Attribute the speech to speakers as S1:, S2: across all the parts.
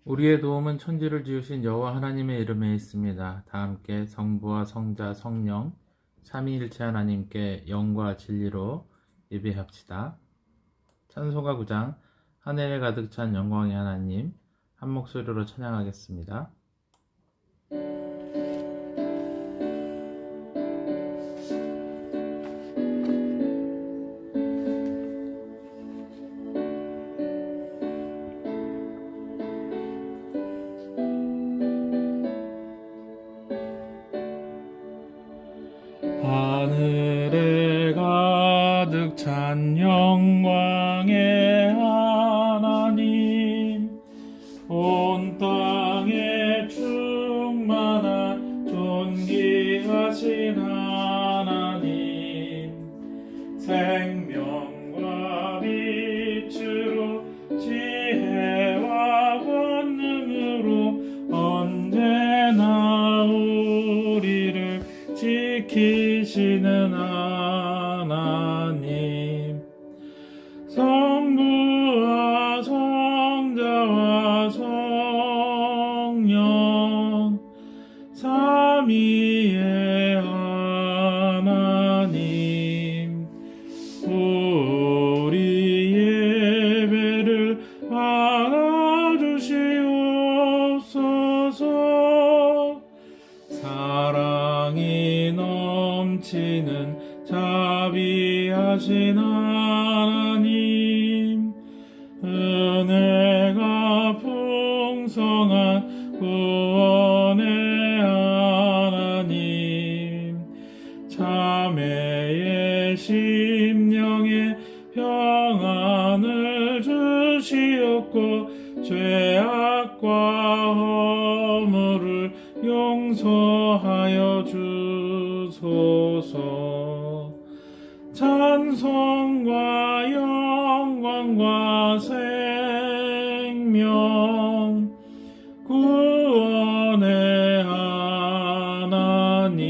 S1: 우리의 도움은 천지를 지으신 여호와 하나님의 이름에 있습니다. 다 함께 성부와 성자 성령 삼위일체 하나님께 영과 진리로 예배합시다. 찬송가 9장 하늘에 가득 찬 영광의 하나님, 한 목소리로 찬양하겠습니다. 하늘에 가득 찬 영광의 하나님, 온 땅에 충만한 존귀하신 하나님, 생명과 빛으로 지혜와 권능으로 언제나 우리를 지키시는 하나님, 성부와 성자와 성령 삼위의 하나님, 우리 예배를 받아주시옵소서. 사랑이 넘치는 자비하신 하나님, 은혜가 풍성한 구원의 하나님, 자매의 심령에 평안을 주시옵고 죄악과 허물을 용서하여 주소서. 찬송과 영광과 생명 구원의 하나님,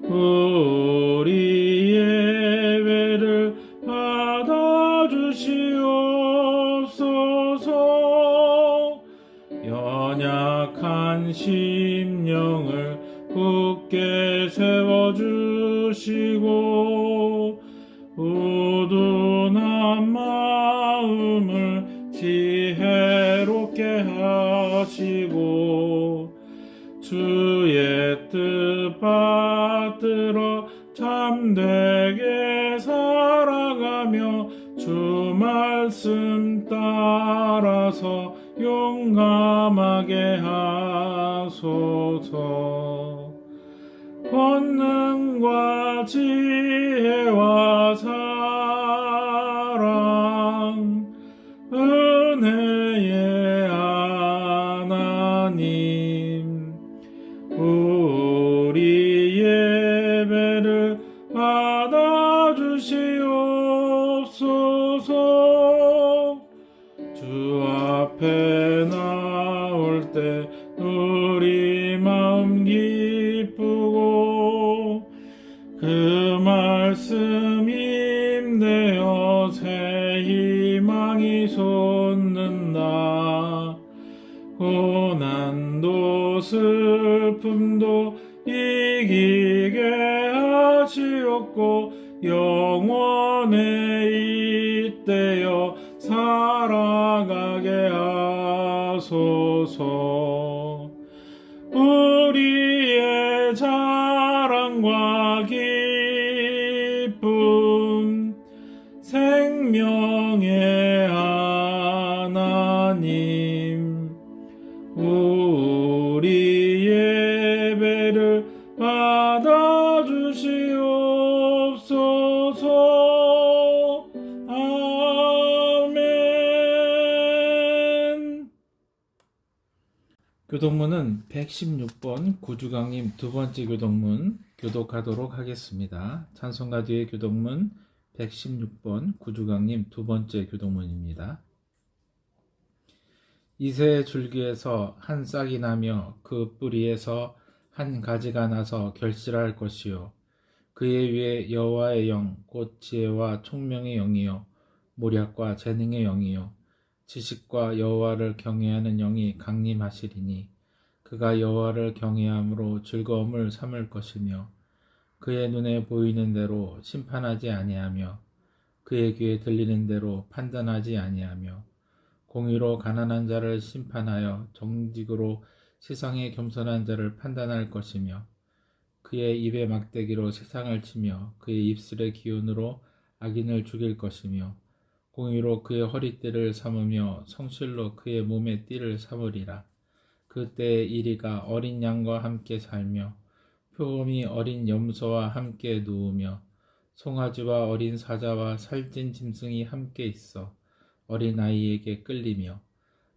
S1: 우리 예배를 받아주시옵소서. 연약한 심령을 굳게 세워주시고 우둔한 마음을 지혜롭게 하시고 주의 뜻 받들어 참되게 살아가며 주 말씀 따라서 용감하게 하소서. 권능과 지혜와 사랑 은혜의 하나님, 우리 예배를 받아주시옵소서. 주 앞에 나올 때 우리 마음 기쁘고 그 말씀 임되어 새 희망이 솟는다. 고난도 슬픔도 이기게 하시옵고 영원에 잇대어 살아가게 하소서. 우리의 자랑과 기쁨 생명의 하나님, 우리 예배를 받아주시옵소서. 아멘. 교독문은 116번 구주강림 두 번째 교독문 교독하도록 하겠습니다. 찬송가 뒤의 교독문 116번 구주강림 두 번째 교독문입니다. 이새의 줄기에서 한 싹이 나며 그 뿌리에서 한 가지가 나서 결실할 것이요, 그의 위에 여호와의 영 곧 지혜와 총명의 영이요 모략과 재능의 영이요 지식과 여호와를 경외하는 영이 강림하시리니 그가 여호와를 경외함으로 즐거움을 삼을 것이며 그의 눈에 보이는 대로 심판하지 아니하며 그의 귀에 들리는 대로 판단하지 아니하며 공의로 가난한 자를 심판하여 정직으로 세상에 겸손한 자를 판단할 것이며 그의 입의 막대기로 세상을 치며 그의 입술의 기운으로 악인을 죽일 것이며 공의로 그의 허리띠를 삼으며 성실로 그의 몸의 띠를 삼으리라. 그때에 이리가 어린 양과 함께 살며 표범이 어린 염소와 함께 누우며 송아지와 어린 사자와 살찐 짐승이 함께 있어 어린 아이에게 끌리며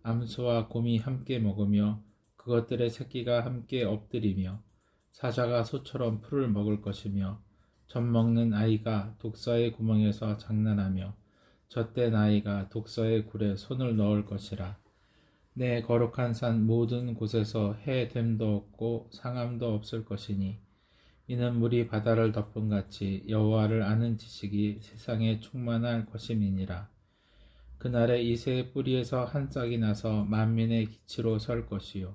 S1: 암소와 곰이 함께 먹으며 그것들의 새끼가 함께 엎드리며 사자가 소처럼 풀을 먹을 것이며 젖 먹는 아이가 독사의 구멍에서 장난하며 젖된 아이가 독사의 굴에 손을 넣을 것이라. 내 거룩한 산 모든 곳에서 해됨도 없고 상함도 없을 것이니 이는 물이 바다를 덮은 같이 여호와를 아는 지식이 세상에 충만할 것임이니라. 그날에 이새의 뿌리에서 한 싹이 나서 만민의 기치로 설 것이요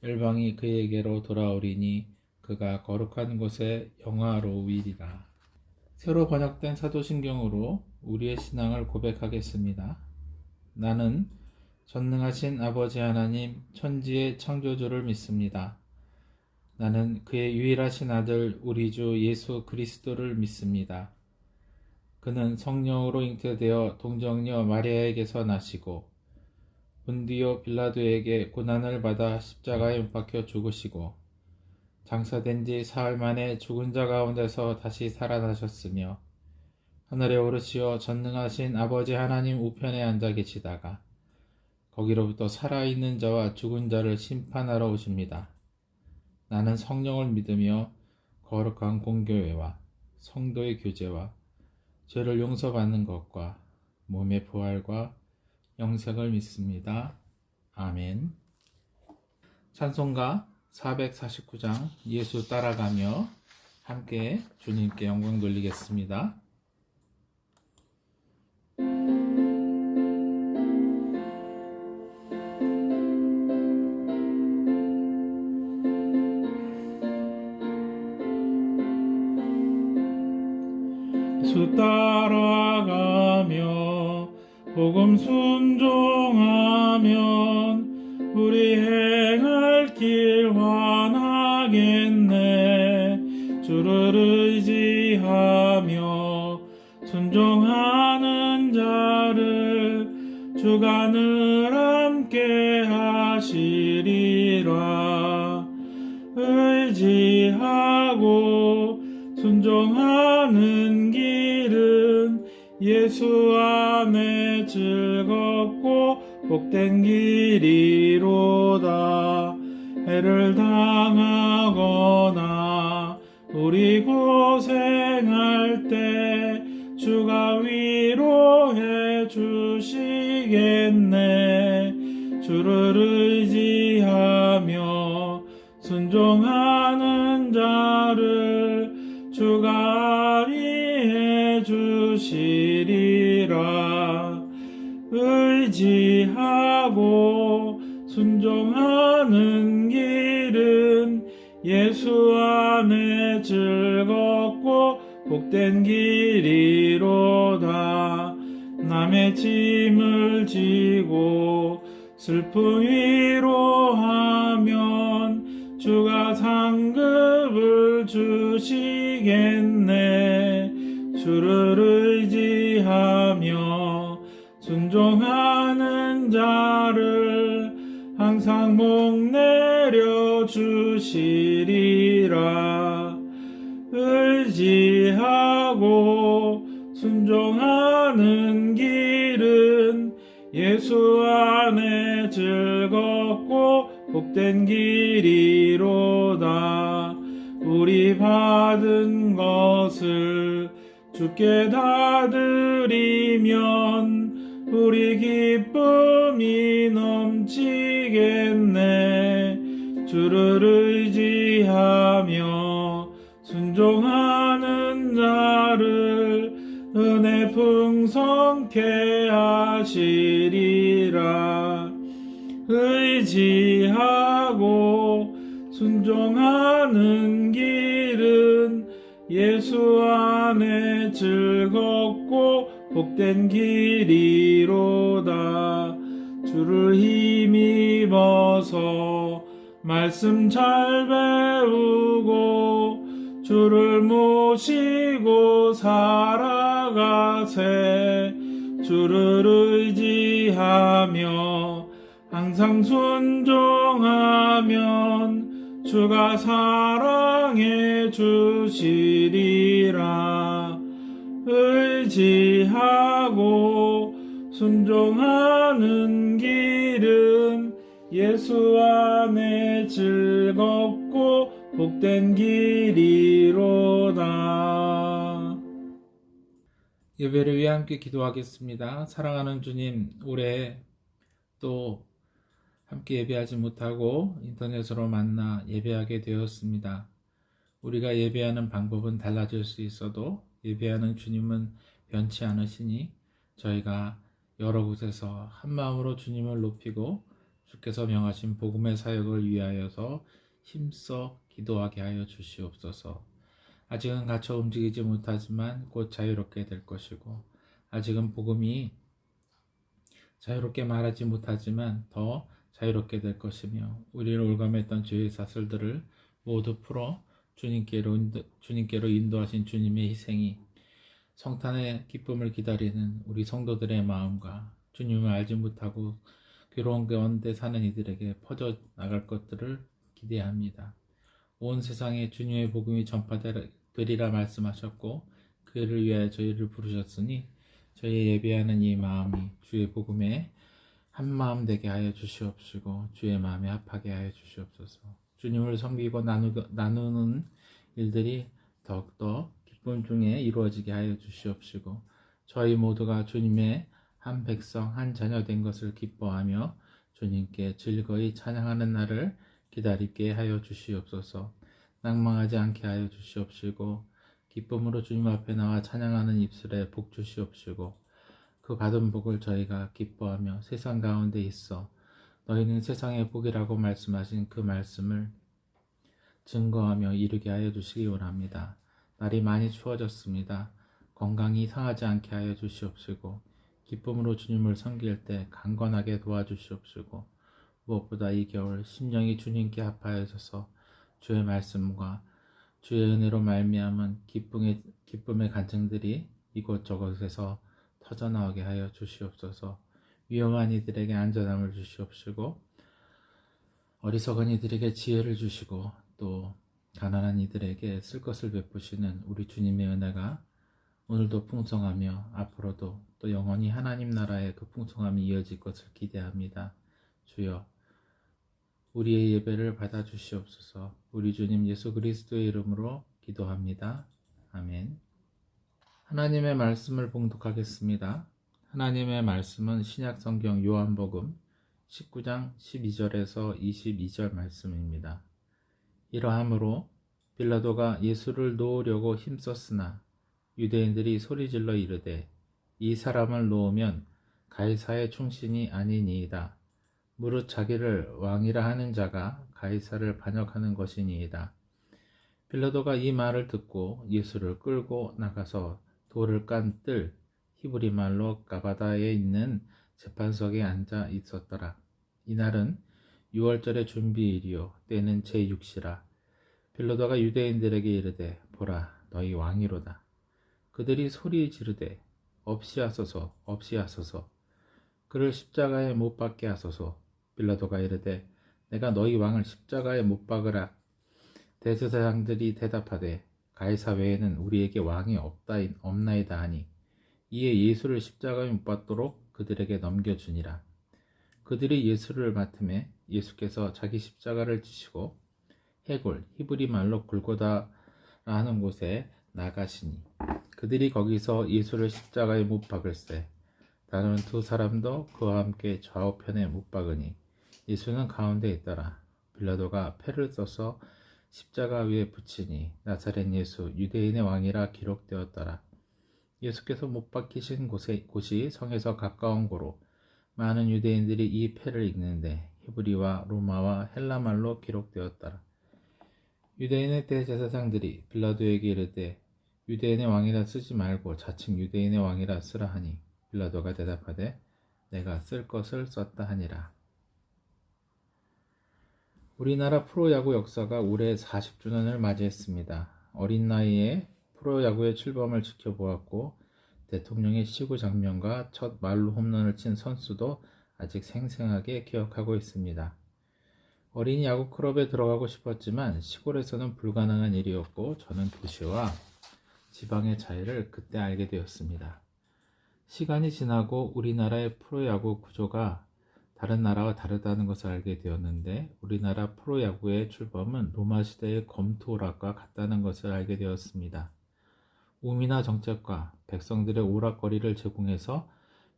S1: 열방이 그에게로 돌아오리니 그가 거룩한 곳에 영화로우리라. 새로 번역된 사도신경으로 우리의 신앙을 고백하겠습니다. 나는 전능하신 아버지 하나님 천지의 창조주를 믿습니다. 나는 그의 유일하신 아들 우리 주 예수 그리스도를 믿습니다. 그는 성령으로 잉태되어 동정녀 마리아에게서 나시고 본디오 빌라도에게 고난을 받아 십자가에 못 박혀 죽으시고 장사된 지 사흘 만에 죽은 자 가운데서 다시 살아나셨으며 하늘에 오르시어 전능하신 아버지 하나님 우편에 앉아 계시다가 거기로부터 살아있는 자와 죽은 자를 심판하러 오십니다. 나는 성령을 믿으며 거룩한 공교회와 성도의 교제와 죄를 용서받는 것과 몸의 부활과 영생을 믿습니다. 아멘. 찬송가 449장 예수 따라가며 함께 주님께 영광 돌리겠습니다. 예수 따라가며 복음 순종하면 우리 행할 길 환하겠네. 주를 의지하며 순종하는 자를 주가 늘 함께 하시리라. 의지하고 순종하는 길은 예수 안에 즐겁고 복된 길이로다. 해를 당하거나 우리 고생할 때 주가 위로해 주시겠네. 주를 의지하며 순종하는 자를 주가 안위해 주시리라. 의지하고 순종하는 길은 예수 안에 즐겁고 복된 길이로다. 남의 짐을 지고 슬픔 위로하면 주가 상급을 주시겠네. 주를 의지하며 순종하는 자를 항상 복내려 주시리라. 의지하고 순종하는 길은 예수 안에 즐겁고 복된 길이로다. 우리 받은 것을 주께 다 드리면 우리 기쁨이 넘치겠네. 주를 의지하며 순종하는 자를 은혜 풍성케 하시리라. 의지하고 순종하는 길은 예수 안에 즐겁고 복된 길이로다. 주를 힘입어서 말씀 잘 배우고 주를 모시고 살아가세. 주를 의지하며 항상 순종하면 주가 사랑해 주시리라. 의지하고 순종하는 길은 예수 안에 즐겁고 복된 길이로다. 예배를 위해 함께 기도하겠습니다. 사랑하는 주님, 올해 또 함께 예배하지 못하고 인터넷으로 만나 예배하게 되었습니다. 우리가 예배하는 방법은 달라질 수 있어도 예배하는 주님은 변치 않으시니 저희가 여러 곳에서 한마음으로 주님을 높이고 주께서 명하신 복음의 사역을 위하여서 힘써 기도하게 하여 주시옵소서. 아직은 갇혀 움직이지 못하지만 곧 자유롭게 될 것이고, 아직은 복음이 자유롭게 말하지 못하지만 더 자유롭게 될 것이며, 우리를 올감했던 죄의 사슬들을 모두 풀어 주님께로 인도하신 주님의 희생이 성탄의 기쁨을 기다리는 우리 성도들의 마음과 주님을 알지 못하고 괴로운 가운데 사는 이들에게 퍼져 나갈 것들을 기대합니다. 온 세상에 주님의 복음이 전파되리라 말씀하셨고 그를 위하여 저희를 부르셨으니 저희 예배하는 이 마음이 주의 복음에 한 마음 되게 하여 주시옵시고 주의 마음에 합하게 하여 주시옵소서. 주님을 섬기고 나누는 일들이 더욱더 기쁨 중에 이루어지게 하여 주시옵시고 저희 모두가 주님의 한 백성 한 자녀 된 것을 기뻐하며 주님께 즐거이 찬양하는 날을 기다리게 하여 주시옵소서. 낭망하지 않게 하여 주시옵시고 기쁨으로 주님 앞에 나와 찬양하는 입술에 복 주시옵시고 그 받은 복을 저희가 기뻐하며 세상 가운데 있어 너희는 세상의 복이라고 말씀하신 그 말씀을 증거하며 이루게 하여 주시기 원합니다. 날이 많이 추워졌습니다. 건강이 상하지 않게 하여 주시옵시고 기쁨으로 주님을 섬길 때 강건하게 도와주시옵시고 무엇보다 이 겨울 심령이 주님께 합하여져서 주의 말씀과 주의 은혜로 말미암은 기쁨의 간증들이 이곳저곳에서 터져나오게 하여 주시옵소서. 위험한 이들에게 안전함을 주시옵시고 어리석은 이들에게 지혜를 주시고 또 가난한 이들에게 쓸 것을 베푸시는 우리 주님의 은혜가 오늘도 풍성하며 앞으로도 또 영원히 하나님 나라의 그 풍성함이 이어질 것을 기대합니다. 주여 우리의 예배를 받아 주시옵소서. 우리 주님 예수 그리스도의 이름으로 기도합니다. 아멘. 하나님의 말씀을 봉독하겠습니다. 하나님의 말씀은 신약성경 요한복음 19장 12절에서 22절 말씀입니다. 이러함으로 빌라도가 예수를 놓으려고 힘썼으나 유대인들이 소리질러 이르되 이 사람을 놓으면 가이사의 충신이 아니니이다. 무릇 자기를 왕이라 하는 자가 가이사를 반역하는 것이니이다. 빌라도가 이 말을 듣고 예수를 끌고 나가서 돌을 깐 뜰 히브리 말로 가바다에 있는 재판석에 앉아 있었더라. 이날은 6월절의 준비일이요 때는 제6시라. 빌라도가 유대인들에게 이르되 보라 너희 왕이로다. 그들이 소리 지르되 없이 하소서 없이 하소서 그를 십자가에 못 박게 하소서. 빌라도가 이르되 내가 너희 왕을 십자가에 못 박으라. 대제사장들이 대답하되 가이사 외에는 우리에게 왕이 없나이다 하니 이에 예수를 십자가에 못 박도록 그들에게 넘겨주니라. 그들이 예수를 맡음에 예수께서 자기 십자가를 지시고 해골 히브리 말로 골고다라 하는 곳에 나가시니 그들이 거기서 예수를 십자가에 못 박을세. 다른 두 사람도 그와 함께 좌우편에 못 박으니 예수는 가운데 있더라. 빌라도가 패를 써서 십자가 위에 붙이니 나사렛 예수 유대인의 왕이라 기록되었더라. 예수께서 못 박히신 곳이 성에서 가까운 고로 많은 유대인들이 이 패를 읽는데 히브리와 로마와 헬라말로 기록되었더라. 유대인의 대제사장들이 빌라도에게 이르되 유대인의 왕이라 쓰지 말고 자칭 유대인의 왕이라 쓰라 하니 빌라도가 대답하되 내가 쓸 것을 썼다 하니라. 우리나라 프로야구 역사가 올해 40주년을 맞이했습니다. 어린 나이에 프로야구의 출범을 지켜보았고 대통령의 시구 장면과 첫 말로 홈런을 친 선수도 아직 생생하게 기억하고 있습니다. 어린이 야구 클럽에 들어가고 싶었지만 시골에서는 불가능한 일이었고 저는 도시와 지방의 차이를 그때 알게 되었습니다. 시간이 지나고 우리나라의 프로야구 구조가 다른 나라와 다르다는 것을 알게 되었는데 우리나라 프로야구의 출범은 로마 시대의 검토오락과 같다는 것을 알게 되었습니다. 우미나 정책과 백성들의 오락거리를 제공해서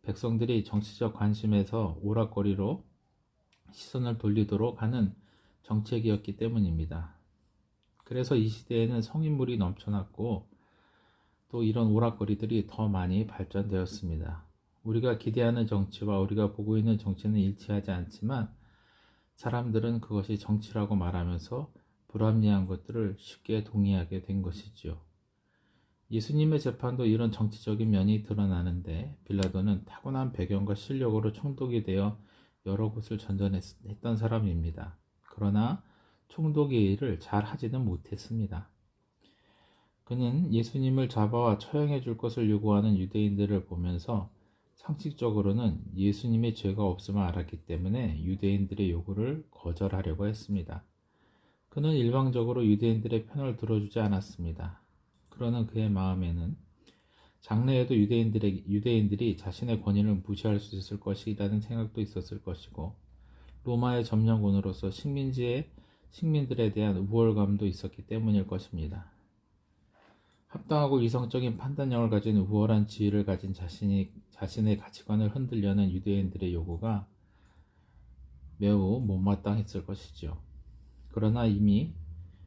S1: 백성들이 정치적 관심에서 오락거리로 시선을 돌리도록 하는 정책이었기 때문입니다. 그래서 이 시대에는 성인물이 넘쳐났고 또 이런 오락거리들이 더 많이 발전되었습니다. 우리가 기대하는 정치와 우리가 보고 있는 정치는 일치하지 않지만 사람들은 그것이 정치라고 말하면서 불합리한 것들을 쉽게 동의하게 된 것이지요. 예수님의 재판도 이런 정치적인 면이 드러나는데 빌라도는 타고난 배경과 실력으로 총독이 되어 여러 곳을 전전했던 사람입니다. 그러나 총독의 일을 잘 하지는 못했습니다. 그는 예수님을 잡아와 처형해 줄 것을 요구하는 유대인들을 보면서 상식적으로는 예수님의 죄가 없음을 알았기 때문에 유대인들의 요구를 거절하려고 했습니다. 그는 일방적으로 유대인들의 편을 들어주지 않았습니다. 그러는 그의 마음에는 장래에도 유대인들이 자신의 권위를 무시할 수 있을 것이라는 생각도 있었을 것이고 로마의 점령군으로서 식민들에 대한 우월감도 있었기 때문일 것입니다. 합당하고 이성적인 판단력을 가진 우월한 지위를 가진 자신의 가치관을 흔들려는 유대인들의 요구가 매우 못마땅했을 것이죠. 그러나 이미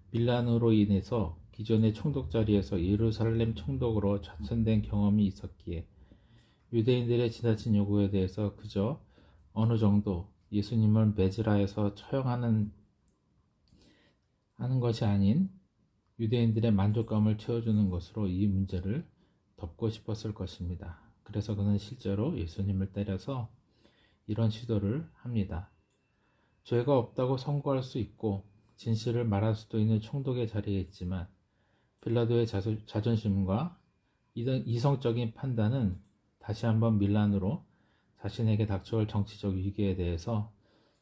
S1: 밀란으로 인해서 기존의 총독 자리에서 예루살렘 총독으로 좌천된 경험이 있었기에 유대인들의 지나친 요구에 대해서 그저 어느 정도 예수님을 메즈라에서 처형하는 것이 아닌 유대인들의 만족감을 채워주는 것으로 이 문제를 덮고 싶었을 것입니다. 그래서 그는 실제로 예수님을 때려서 이런 시도를 합니다. 죄가 없다고 선고할 수 있고 진실을 말할 수도 있는 총독의 자리에 있지만 빌라도의 자존심과 이성적인 판단은 다시 한번 밀란으로 자신에게 닥쳐올 정치적 위기에 대해서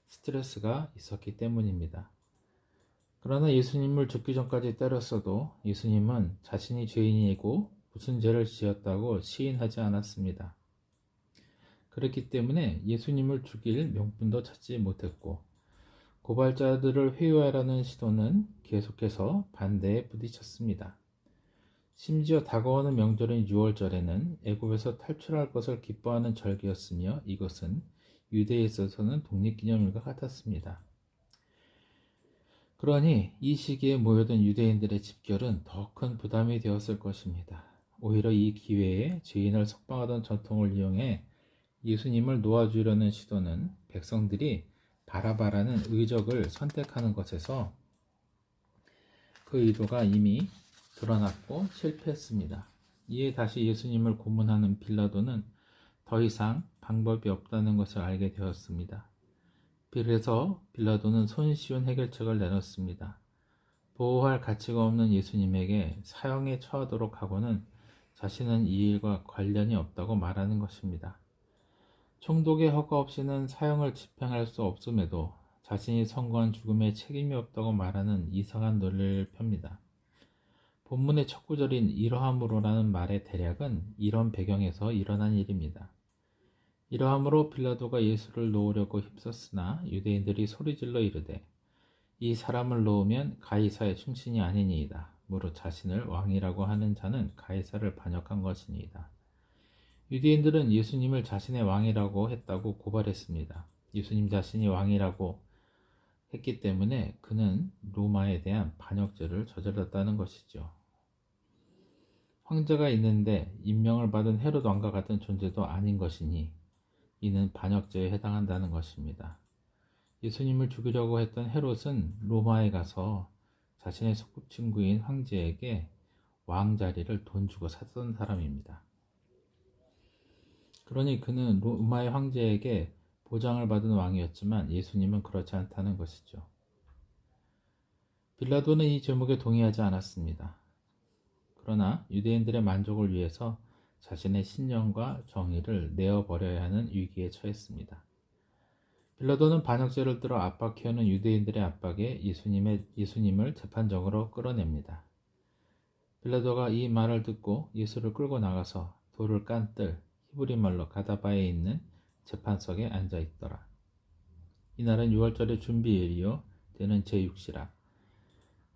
S1: 스트레스가 있었기 때문입니다. 그러나 예수님을 죽기 전까지 때렸어도 예수님은 자신이 죄인이고 무슨 죄를 지었다고 시인하지 않았습니다. 그렇기 때문에 예수님을 죽일 명분도 찾지 못했고 고발자들을 회유하라는 시도는 계속해서 반대에 부딪혔습니다. 심지어 다가오는 명절인 6월절에는 애굽에서 탈출할 것을 기뻐하는 절기였으며 이것은 유대에 있어서는 독립기념일과 같았습니다. 그러니 이 시기에 모여든 유대인들의 집결은 더 큰 부담이 되었을 것입니다. 오히려 이 기회에 죄인을 석방하던 전통을 이용해 예수님을 놓아주려는 시도는 백성들이 바라바라는 의적을 선택하는 것에서 그 의도가 이미 드러났고 실패했습니다. 이에 다시 예수님을 고문하는 빌라도는 더 이상 방법이 없다는 것을 알게 되었습니다. 그래서 빌라도는 손쉬운 해결책을 내놓습니다. 보호할 가치가 없는 예수님에게 사형에 처하도록 하고는 자신은 이 일과 관련이 없다고 말하는 것입니다. 총독의 허가 없이는 사형을 집행할 수 없음에도 자신이 선고한 죽음에 책임이 없다고 말하는 이상한 논리를 펴니다. 본문의 첫 구절인 이러함으로라는 말의 대략은 이런 배경에서 일어난 일입니다. 이러함으로 빌라도가 예수를 놓으려고 힘썼으나 유대인들이 소리질러 이르되 이 사람을 놓으면 가이사의 충신이 아니니이다. 무릇 자신을 왕이라고 하는 자는 가이사를 반역한 것이니이다. 유대인들은 예수님을 자신의 왕이라고 했다고 고발했습니다. 예수님 자신이 왕이라고 했기 때문에 그는 로마에 대한 반역죄를 저질렀다는 것이죠. 황제가 있는데 임명을 받은 헤롯 왕과 같은 존재도 아닌 것이니 이는 반역죄에 해당한다는 것입니다. 예수님을 죽이려고 했던 헤롯은 로마에 가서 자신의 소꿉친구인 황제에게 왕 자리를 돈 주고 샀던 사람입니다. 그러니 그는 로마의 황제에게 보장을 받은 왕이었지만 예수님은 그렇지 않다는 것이죠. 빌라도는 이 제목에 동의하지 않았습니다. 그러나 유대인들의 만족을 위해서 자신의 신념과 정의를 내어버려야 하는 위기에 처했습니다. 빌라도는 반역죄를 들어 압박해오는 유대인들의 압박에 예수님을 재판정으로 끌어냅니다. 빌라도가 이 말을 듣고 예수를 끌고 나가서 돌을 깐 뜰 히브리 말로 가다바에 있는 재판석에 앉아 있더라. 이날은 6월절의 준비일이요 때는 제6시라.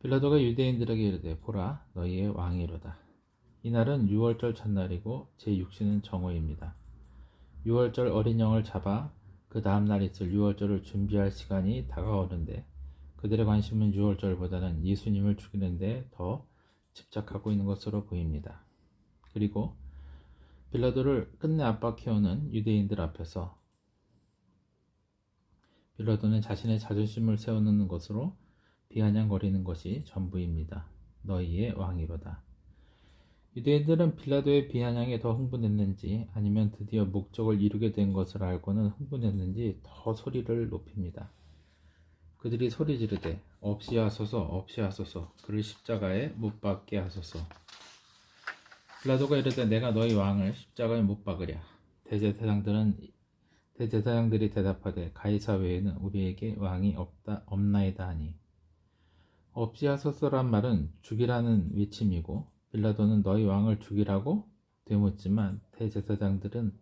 S1: 빌라도가 유대인들에게 이르되 보라 너희의 왕이로다. 이날은 6월절 첫날이고 제6시는 정오입니다. 6월절 어린 양을 잡아 그 다음날 있을 6월절을 준비할 시간이 다가오는데 그들의 관심은 6월절보다는 예수님을 죽이는 데 더 집착하고 있는 것으로 보입니다. 그리고 빌라도를 끝내 압박해오는 유대인들 앞에서 빌라도는 자신의 자존심을 세우는 것으로 비아냥거리는 것이 전부입니다. 너희의 왕이로다. 유대인들은 빌라도의 비아냥에 더 흥분했는지 아니면 드디어 목적을 이루게 된 것을 알고는 흥분했는지 더 소리를 높입니다. 그들이 소리 지르되 없이 하소서 없이 하소서 그를 십자가에 못 박게 하소서. 빌라도가 이르되 내가 너희 왕을 십자가에 못 박으랴. 대제사장들이 대답하되 가이사 외에는 우리에게 왕이 없나이다 하니 없이 하소서란 말은 죽이라는 외침이고 빌라도는 너희 왕을 죽이라고 되묻지만 대제사장들은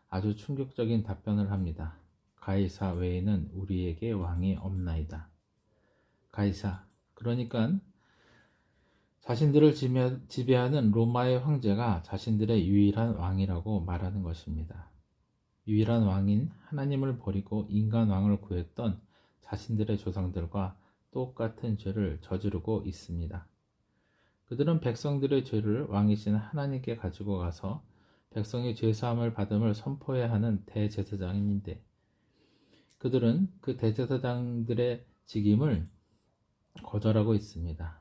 S1: 아주 충격적인 답변을 합니다. 가이사 외에는 우리에게 왕이 없나이다. 가이사, 그러니까 자신들을 지배하는 로마의 황제가 자신들의 유일한 왕이라고 말하는 것입니다. 유일한 왕인 하나님을 버리고 인간 왕을 구했던 자신들의 조상들과 똑같은 죄를 저지르고 있습니다. 그들은 백성들의 죄를 왕이신 하나님께 가지고 가서 백성의 죄사함을 받음을 선포해야 하는 대제사장인데 그들은 그 대제사장들의 직임을 거절하고 있습니다.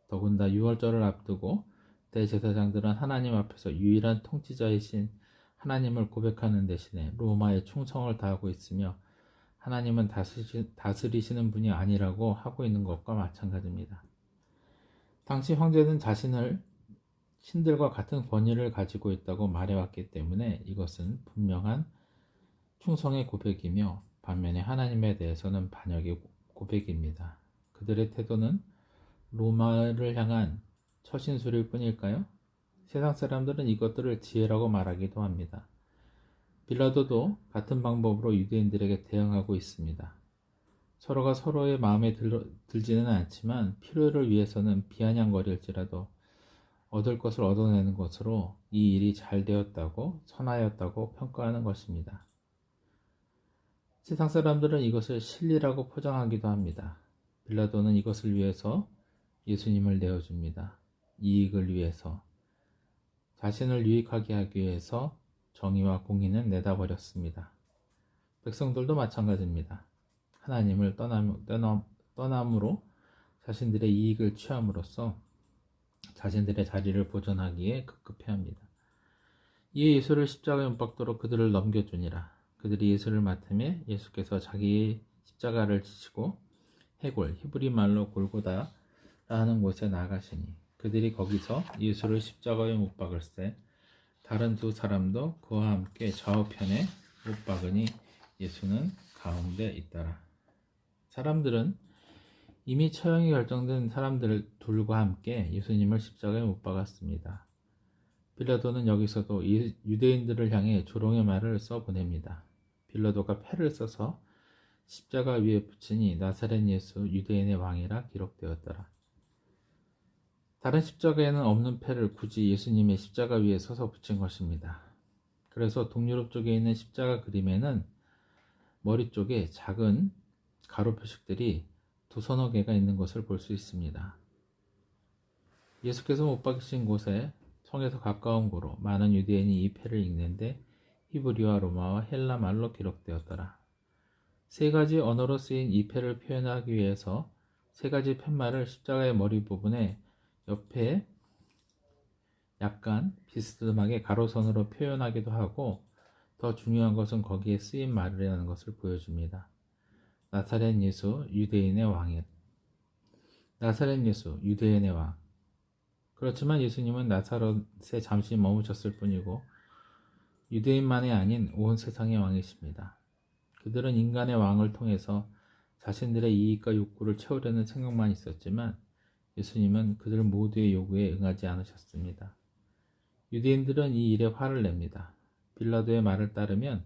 S1: 더군다나 6월절을 앞두고 대제사장들은 하나님 앞에서 유일한 통치자이신 하나님을 고백하는 대신에 로마에 충성을 다하고 있으며 하나님은 다스리시는 분이 아니라고 하고 있는 것과 마찬가지입니다. 당시 황제는 자신을 신들과 같은 권위를 가지고 있다고 말해왔기 때문에 이것은 분명한 충성의 고백이며 반면에 하나님에 대해서는 반역의 고백입니다. 그들의 태도는 로마를 향한 처신술일 뿐일까요? 세상 사람들은 이것들을 지혜라고 말하기도 합니다. 빌라도도 같은 방법으로 유대인들에게 대응하고 있습니다. 서로가 서로의 마음에 들지는 않지만 필요를 위해서는 비아냥거릴지라도 얻을 것을 얻어내는 것으로 이 일이 잘 되었다고 선하였다고 평가하는 것입니다. 세상 사람들은 이것을 진리라고 포장하기도 합니다. 빌라도는 이것을 위해서 예수님을 내어줍니다. 이익을 위해서, 자신을 유익하게 하기 위해서 정의와 공의는 내다버렸습니다. 백성들도 마찬가지입니다. 하나님을 떠남으로 자신들의 이익을 취함으로써 자신들의 자리를 보존하기에 급급해합니다. 이에 예수를 십자가에 못 박도록 그들을 넘겨주니라. 그들이 예수를 맡으며 예수께서 자기의 십자가를 지시고 해골, 히브리 말로 골고다라 하는 곳에 나가시니 그들이 거기서 예수를 십자가에 못 박을새 다른 두 사람도 그와 함께 좌우편에 못 박으니 예수는 가운데 있더라. 사람들은 이미 처형이 결정된 사람들 둘과 함께 예수님을 십자가에 못 박았습니다. 빌라도는 여기서도 유대인들을 향해 조롱의 말을 써보냅니다. 빌라도가 패를 써서 십자가 위에 붙이니 나사렛 예수 유대인의 왕이라 기록되었더라. 다른 십자가에는 없는 패를 굳이 예수님의 십자가 위에 서서 붙인 것입니다. 그래서 동유럽 쪽에 있는 십자가 그림에는 머리 쪽에 작은 가로 표식들이 두서너 개가 있는 것을 볼 수 있습니다. 예수께서 못 박히신 곳에 성에서 가까운 고로 많은 유대인이 이 패를 읽는데 히브리와 로마와 헬라 말로 기록되었더라. 세 가지 언어로 쓰인 이 패를 표현하기 위해서 세 가지 팻말을 십자가의 머리 부분에 옆에 약간 비스듬하게 가로선으로 표현하기도 하고, 더 중요한 것은 거기에 쓰인 말이라는 것을 보여줍니다. 나사렛 예수 유대인의 왕이다. 나사렛 예수 유대인의 왕. 그렇지만 예수님은 나사렛에 잠시 머무셨을 뿐이고 유대인만이 아닌 온 세상의 왕이십니다. 그들은 인간의 왕을 통해서 자신들의 이익과 욕구를 채우려는 생각만 있었지만 예수님은 그들 모두의 요구에 응하지 않으셨습니다. 유대인들은 이 일에 화를 냅니다. 빌라도의 말을 따르면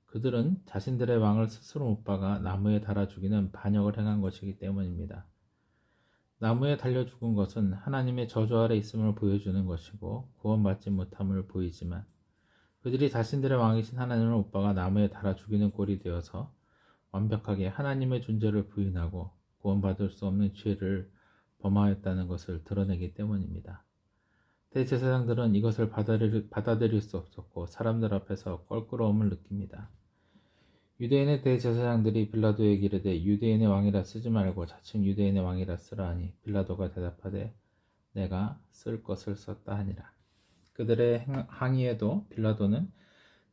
S1: 그들은 자신들의 왕을 스스로 못 박아 나무에 달아 죽이는 반역을 행한 것이기 때문입니다. 나무에 달려 죽은 것은 하나님의 저주 아래 있음을 보여주는 것이고 구원받지 못함을 보이지만, 그들이 자신들의 왕이신 하나님을 못 박아 나무에 달아 죽이는 꼴이 되어서 완벽하게 하나님의 존재를 부인하고 구원받을 수 없는 죄를 범하였다는 것을 드러내기 때문입니다. 대제사장들은 이것을 받아들일 수 없었고 사람들 앞에서 껄끄러움을 느낍니다. 유대인의 대제사장들이 빌라도에게 이르되 유대인의 왕이라 쓰지 말고 자칭 유대인의 왕이라 쓰라 하니 빌라도가 대답하되 내가 쓸 것을 썼다 하니라. 그들의 항의에도 빌라도는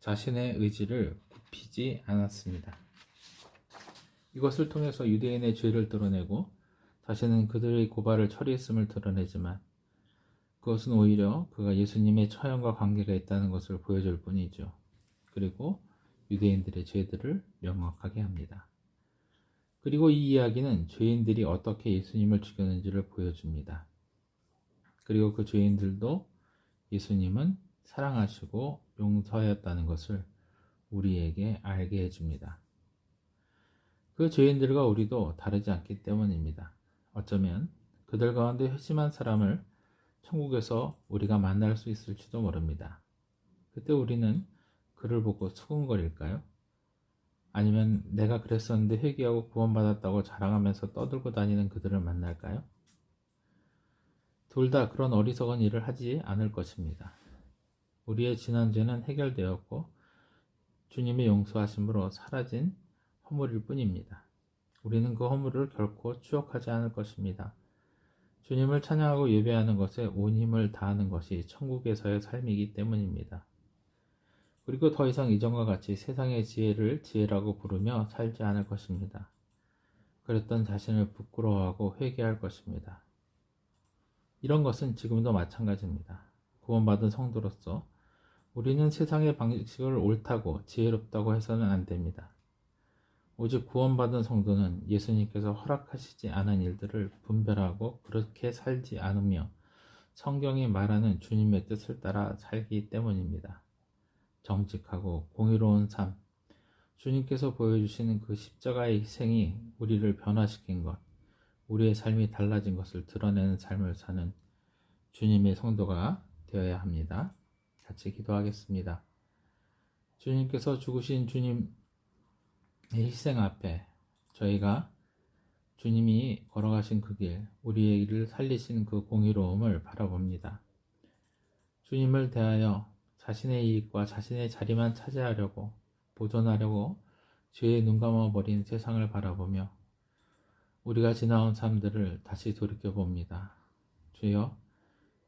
S1: 자신의 의지를 굽히지 않았습니다. 이것을 통해서 유대인의 죄를 드러내고 자신은 그들의 고발을 처리했음을 드러내지만, 그것은 오히려 그가 예수님의 처형과 관계가 있다는 것을 보여줄 뿐이죠. 그리고 유대인들의 죄들을 명확하게 합니다. 그리고 이 이야기는 죄인들이 어떻게 예수님을 죽였는지를 보여줍니다. 그리고 그 죄인들도 예수님은 사랑하시고 용서하였다는 것을 우리에게 알게 해줍니다. 그 죄인들과 우리도 다르지 않기 때문입니다. 어쩌면 그들 가운데 회심한 사람을 천국에서 우리가 만날 수 있을지도 모릅니다. 그때 우리는 그를 보고 수군거릴까요? 아니면 내가 그랬었는데 회개하고 구원받았다고 자랑하면서 떠들고 다니는 그들을 만날까요? 둘 다 그런 어리석은 일을 하지 않을 것입니다. 우리의 지난 죄는 해결되었고 주님의 용서하심으로 사라진 허물일 뿐입니다. 우리는 그 허물을 결코 추억하지 않을 것입니다. 주님을 찬양하고 예배하는 것에 온 힘을 다하는 것이 천국에서의 삶이기 때문입니다. 그리고 더 이상 이전과 같이 세상의 지혜를 지혜라고 부르며 살지 않을 것입니다. 그랬던 자신을 부끄러워하고 회개할 것입니다. 이런 것은 지금도 마찬가지입니다. 구원받은 성도로서 우리는 세상의 방식을 옳다고 지혜롭다고 해서는 안 됩니다. 오직 구원받은 성도는 예수님께서 허락하시지 않은 일들을 분별하고 그렇게 살지 않으며 성경이 말하는 주님의 뜻을 따라 살기 때문입니다. 정직하고 공의로운 삶, 주님께서 보여주시는 그 십자가의 희생이 우리를 변화시킨 것, 우리의 삶이 달라진 것을 드러내는 삶을 사는 주님의 성도가 되어야 합니다. 같이 기도하겠습니다. 주님께서 죽으신 주님의 희생 앞에 저희가 주님이 걸어가신 그 길, 우리의 일을 살리신 그 공의로움을 바라봅니다. 주님을 대하여 자신의 이익과 자신의 자리만 차지하려고, 보존하려고 죄에 눈감아버린 세상을 바라보며 우리가 지나온 삶들을 다시 돌이켜봅니다. 주여,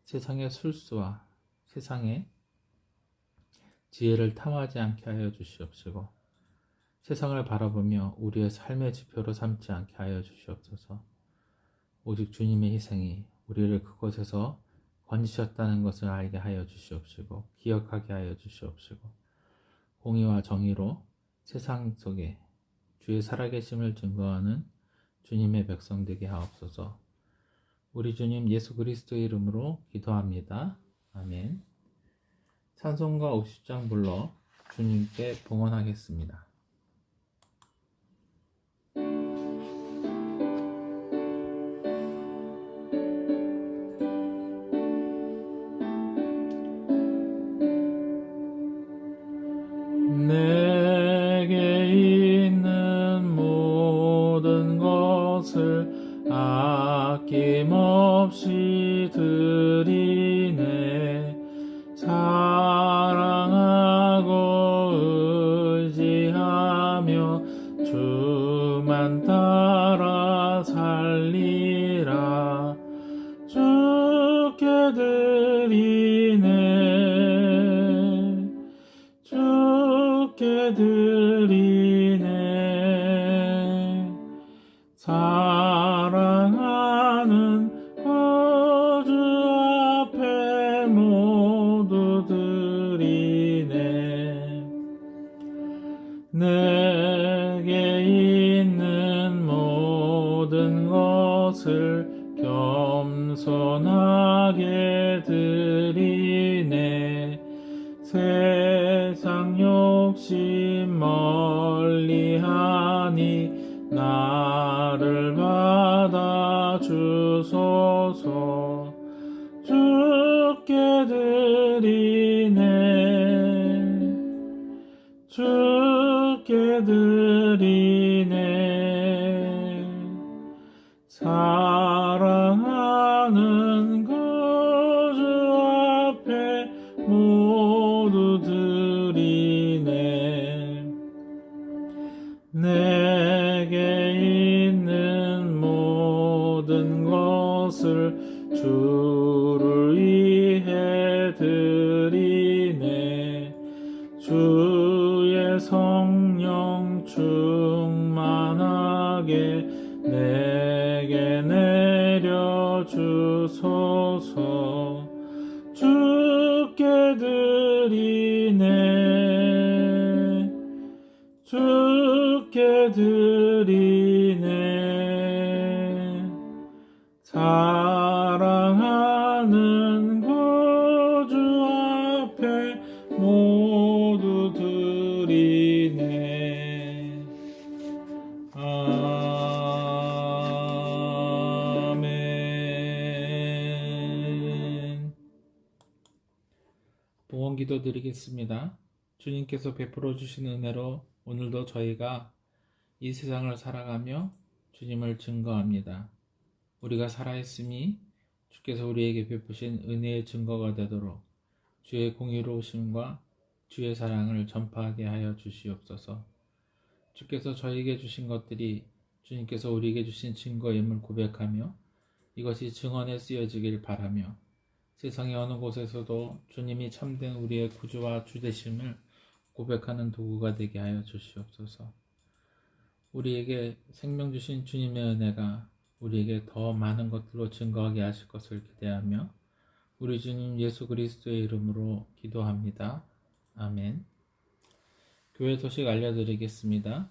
S1: 세상의 술수와 세상의 지혜를 탐하지 않게 하여 주시옵시고 세상을 바라보며 우리의 삶의 지표로 삼지 않게 하여 주시옵소서. 오직 주님의 희생이 우리를 그곳에서 건지셨다는 것을 알게 하여 주시옵시고 기억하게 하여 주시옵시고 공의와 정의로 세상 속에 주의 살아계심을 증거하는 주님의 백성 되게 하옵소서. 우리 주님 예수 그리스도의 이름으로 기도합니다. 아멘. 찬송가 50장 불러 주님께 봉헌하겠습니다. 내게 있는 모든 것을 아낌없이 드리네. 살아가며 주만 따라 살리라. 주께 드리네, 주께 드리네. 사랑하는 구주 앞에 모두 드리네. 내게 있는 모든 것을 겸손하게 드리네. 세상 욕심 멀리하니 나를 받아 주소서. 주께 드리네, 주께 드리네. 사랑하는 구주 앞에 모두 드리네. 내게 있는 모든 것을 주를 위해 드리네. 주의 성령 충만하게 내게 내려 주소서. 주께 드리네, 주께 드리네. 사랑하는 구주 앞에 모두 드리네. 아멘. 봉헌기도 드리겠습니다. 주님께서 베풀어 주신 은혜로 오늘도 저희가 이 세상을 살아가며 주님을 증거합니다. 우리가 살아있음이 주께서 우리에게 베푸신 은혜의 증거가 되도록 주의 공의로우심과 주의 사랑을 전파하게 하여 주시옵소서. 주께서 저희에게 주신 것들이 주님께서 우리에게 주신 증거임을 고백하며 이것이 증언에 쓰여지길 바라며 세상의 어느 곳에서도 주님이 참된 우리의 구주와 주 되심을 고백하는 도구가 되게 하여 주시옵소서. 우리에게 생명 주신 주님의 은혜가 우리에게 더 많은 것들로 증거하게 하실 것을 기대하며 우리 주님 예수 그리스도의 이름으로 기도합니다. 아멘. 교회 소식 알려드리겠습니다.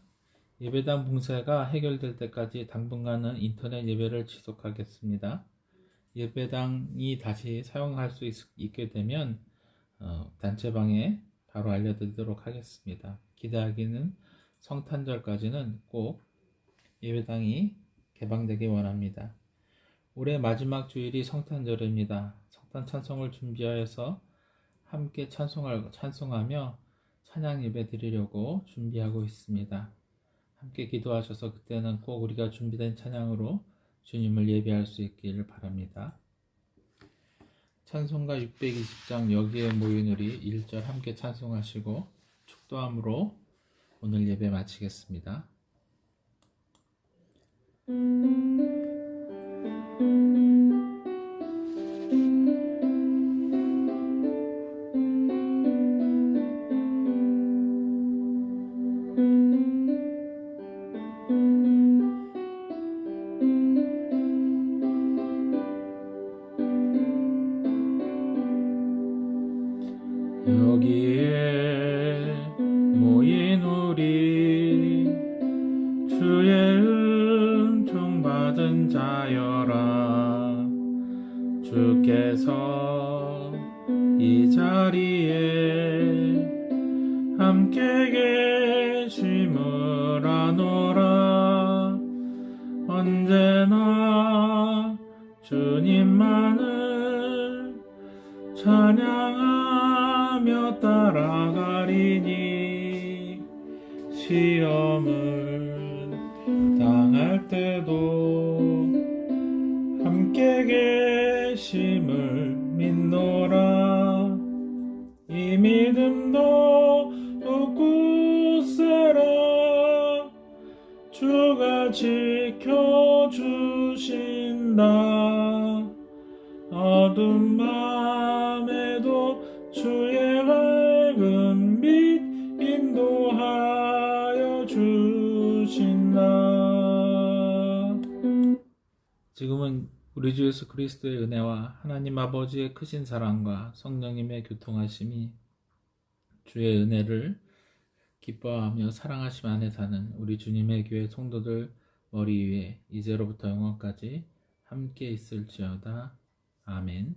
S1: 예배당 붕괴가 해결될 때까지 당분간은 인터넷 예배를 지속하겠습니다. 예배당이 다시 사용할 수 있게 되면 단체방에 바로 알려드리도록 하겠습니다. 기대하기는 성탄절까지는 꼭 예배당이 개방되기 원합니다. 올해 마지막 주일이 성탄절입니다. 성탄 찬송을 준비하여서 함께 찬송하며 찬양 예배 드리려고 준비하고 있습니다. 함께 기도하셔서 그때는 꼭 우리가 준비된 찬양으로 주님을 예배할 수 있기를 바랍니다. 찬송가 620장 여기에 모인 우리 1절 함께 찬송하시고 축도함으로 오늘 예배 마치겠습니다. 여기에 모인 우리 주의 은총 받은 자여라. 주께서 이 자리에 함께 계심을 아노라. 언제나 주님만을 찬양하며 따라가리니 시험을 당할 때도 함께 계심을 믿노라. 이 믿음도 또 굳세라. 우리를 지켜주신다. 어둠 밤에도 주의 밝은 빛 인도하여 주신다. 지금은 우리 주 예수 그리스도의 은혜와 하나님 아버지의 크신 사랑과 성령님의 교통하심이 주의 은혜를 기뻐하며 사랑하심 안에 사는 우리 주님의 교회 성도들 머리 위에 이제로부터 영원까지 함께 있을지어다. 아멘.